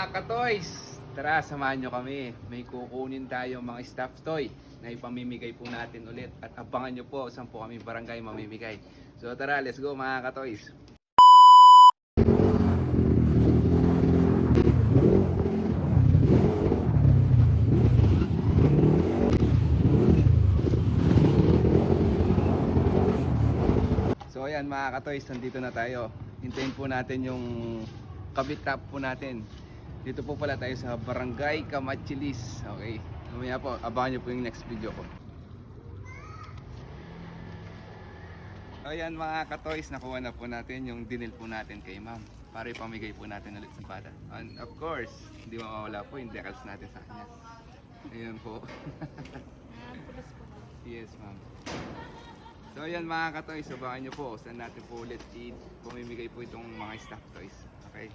katoys, tara samahan nyo kami. May kukunin tayong mga stuffed toy na ipamimigay po natin ulit. At abangan nyo po saan po kami barangay mamimigay. So tara, let's go mga katoys. So ayan mga katoys, nandito na tayo. Hintayin po natin yung kabit top po natin. Dito po pala tayo sa Barangay Kamachilis. Okay, mamaya po, abangan nyo po yung next video ko. Ayan mga katoys, nakuha na po natin yung dinil po natin kay ma'am para ipamigay po natin ulit sa bata. And of course, hindi mawawala po yung decals natin sa kanya. Ayan po. Yes ma'am. So ayan mga katoys, abangan nyo po saan natin po ulit pumimigay po itong mga stuffed toys. Okay.